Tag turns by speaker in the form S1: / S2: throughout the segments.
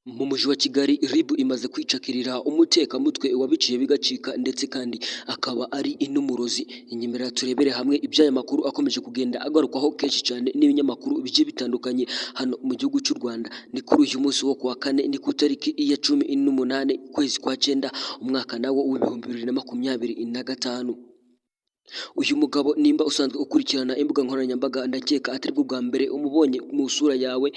S1: Mu mujyi wa Kigali RIB imaze kwicakirira umutekamutwe wabiciye bigacika ndetse kandi akaba ari n'umurozi. Inyemerera turebere hamwe iby'aya makuru akomeje kugenda agarukwaho kenshi cyane n'ibinyamakuru bigiye bitandukanye hano mu gihugu cy'u Rwanda. Ni kuri uyu munsi wo kuwa kane, ni ku itariki ya 18 ukwezi kwa 9 umwaka nawo w'ibihumbi 2025. Uyu mugabo nimba usanzwe ukurikirana imbuga nkoranyambaga, ndakeka atari bwo bwa mbere umubonye mu sura yawe.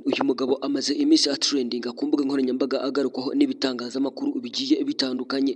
S1: Uyu mugabo amaze iminsi atrendinga ku mbuga nkoranyambaga agarukwaho n'ibitangazamakuru bigiye bitandukanye.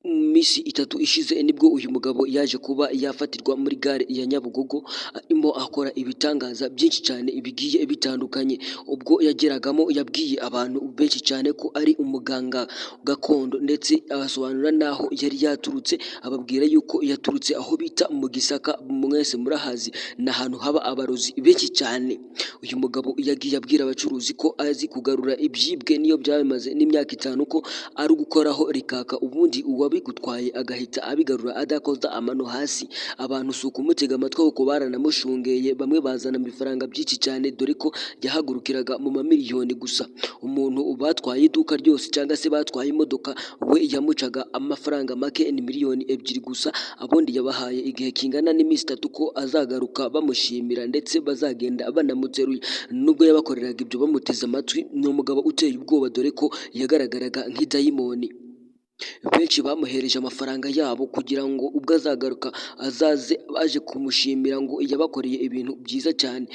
S1: Minsi 3 ishize nibwo uyu mugabo yaje kuba yafatirwa muri gare ya Nyabugogo, arimo akora ibitangaza byinshi cyane bigiye bitandukanye. Ubwo yageragamo yabwiye abantu benshi cyane ko ari umuganga gakondo, ndetse abasobanura naho yari yaturutse, ababwira yuko yaturutse aho bita mu Gisaka. Mwese murahazi na ahantu haba abarozi benshi cyane. Uyu mugabo yagiye abwira abacuruzi ko azi kugarura ibyibwe niyo byamaze n'imyaka 5 ko ari gukoraho rikaka, ubundi uwabigutwaye agahita abigarura adakoza amano hasi. Abantu si ukumutega amatwi kuko baranamushungeye, bamwe bazana amafaranga byinshi cyane, dore ko yahagurukiraga mu mamiliyoni gusa. Umuntu batwaye iduka ryose cyangwa se batwaye imodoka, we yamucaga amafaranga make, ni miliyoni 2 gusa. Abondi yabahaye igihe kingana n'iminsi 3 ko azagaruka bamushimira ndetse bazagenda banamutseruye. Nubwo yabakoreraga ibyo bamuteze amatwi, ni umugabo uteye ubwoba, dore ko yagaragaraga nk'idayimoni. Benshi bamuhereje amafaranga yabo kugira ngo ubwo azagaruka azaze baje kumushimira ngo yabakoreye ibintu byiza cyane.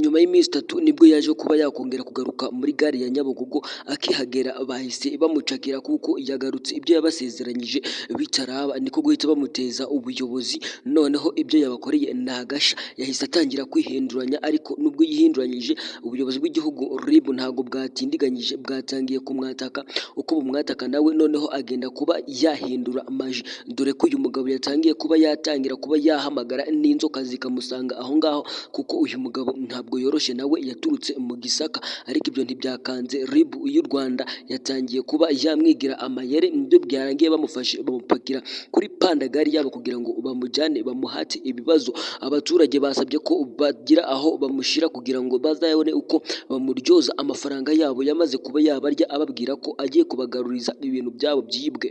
S1: Nyuma y'iminsi 3 nibwo yaje kuba yakongera kugaruka muri gare ya Nyabugogo. Akihagera bahise bamucakira kuko yagarutse ibyo yabasezeranyije bitaraba, niko guhita bamuteza ubuyobozi. Noneho ibyo yabakoreye nagasha, yahise atangira kwihinduranya. Ariko nubwo yihinduranyije, ubuyobozi bw'igihugu RIB ntago bwatindiganyije, bwatangiye kumwataka. Uko bumwataka nawe noneho agenda kuba yahindura amaji, dore ko uyu mugabo yatangiye kuba yatangira kuba yahamagara n'inzoka zikamusanga aho ngaho, kuko uyu mugabo ntabwo yoroshye, nawe yaturutse mu Gisaka. Ariko ibyo ntibyakanze RIB y'u Rwanda, yatangiye kuba yamwigira amayere. Nibyo byarangiye bamufashe bamupakira kuri pandagari yabo kugira ngo bamujyane bamuhate ibibazo. Abaturage basabye ko bagira aho bamushira kugira ngo bazayabone uko bamuryoza amafaranga yabo yamaze kuba yabarya, ababwira ko agiye kubagaruriza ibintu byabo byibwe.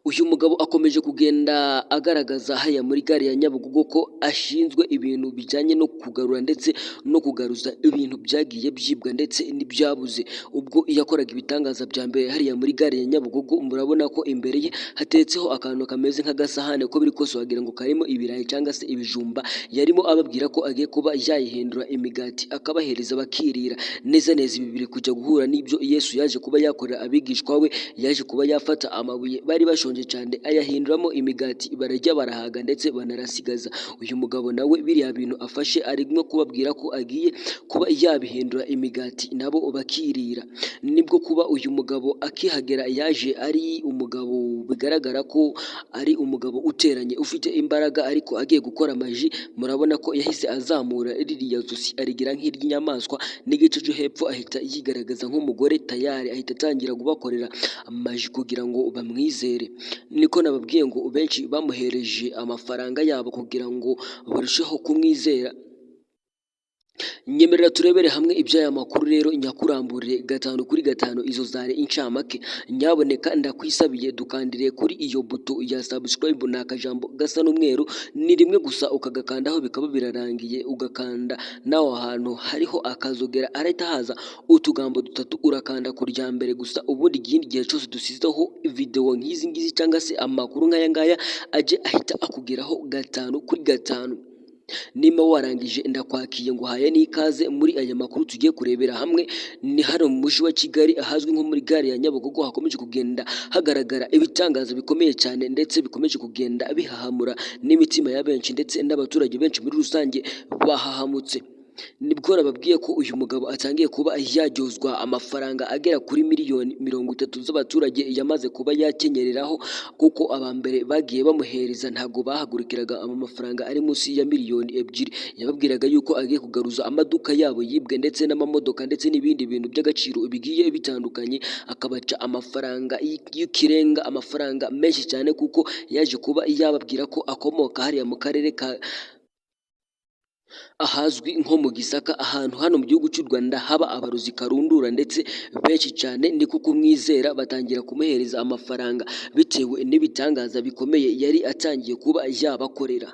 S1: Uyu mugabo akomeje kugenda agaragaza haya muri gare ya Nyabugogo ko ashinzwe ibintu bijyanye no kugarura ndetse no kugaruza ibintu byagiye byibwa ndetse n'ibyabuze. Ubwo yakoraga ibitangaza bya mbere hariya muri gare ya Nyabugogo, murabona ko imbere ye hatetseho akantu kameze nk'agasahane, ko biri kose wagira ngo karimo ibirayi cyangwa se ibijumba. Yarimo ababwira ko agiye kuba yayihindura imigati akabahereza bakirira. Neza neza ibi biri kujya guhura n'ibyo Yesu yaje kuba yakorera abigishwa we. Yaje kuba yafata amabuye bari bashonje cyane ayahinduramo imigati, barajya barahaga ndetse banarasigaza. Uyu mugabo nawe biriya bintu afashe arimo kubabwira ko agiye kuba yabihindura imigati nabo bakirira. Nibwo kuba uyu mugabo akihagera yaje ari umugabo bigaragara ko ari umugabo uteranye, ufite imbaraga, ariko agiye gukora amaji. Murabona ko yahise azamura ririya zosi arigira nk'iry'inyamaswa, n'igice cyo hepfo ahita yigaragaza nk'umugore tayari, ahita atangira kubakorera amaji kugira ngo bamwizere. Niko nababwiye ngo benshi bamuhereje amafaranga yabo kugira ngo barusheho kumwizera. Nyemerera turebere hamwe iby'aya makuru rero nyakuramburire 5 kuri 5. Izo zare incamake. Nyaboneka ndakwisabiye dukandire kuri iyo buto ya subscribe, na akajambo gasa n'umweru, ni rimwe gusa ukagakandaho bikaba birarangiye. Ugakanda naho ahantu hariho akazogera arahita haza utugambo 3, urakanda ku rya mbere gusa. Ubundi igindi gihe cyose dusizeho video nk'izi ngizi cyangwa se amakuru nk'aya ngaya aje ahita akugeraho 5 kuri 5. Nimba warangije ndakwakiye ngo haye n'ikaze muri aya makuru tugiye kurebera hamwe. Ni hano mu mujyi wa Kigali ahazwi nko muri gare ya Nyabugogo, hakomeje kugenda hagaragara ibitangaza bikomeye cyane ndetse bikomeje kugenda bihahamura n'imitima ya benshi ndetse n'abaturage benshi muri rusange bahahamutse. Nibwo nababwiye ko uyu mugabo atangiye kuba yaryozwa amafaranga agera kuri miliyoni 30 z'abaturage yamaze kuba yakenyereraho, kuko abambere bagiye bamuhereza ntago bahagurikiraga amafaranga ari munsi ya miliyoni 2. Yababwiraga yuko agiye kugaruza amaduka yabo yibwe ndetse n'amamodoka ndetse n'ibindi bintu by'agaciro bigiye bitandukanye, akabaca amafaranga y'ikirenga, amafaranga menshi cyane, kuko yaje kuba yababwira ko akomoka hariya mu karere ka ahazwi nko mu Gisaka, ahantu hano mu gihugu cy'u Rwanda haba abarozi karundura ndetse benshi cyane, niko kumwizera batangira kumuhereza amafaranga bitewe n'ibitangaza bikomeye yari atangiye kuba yabakorera.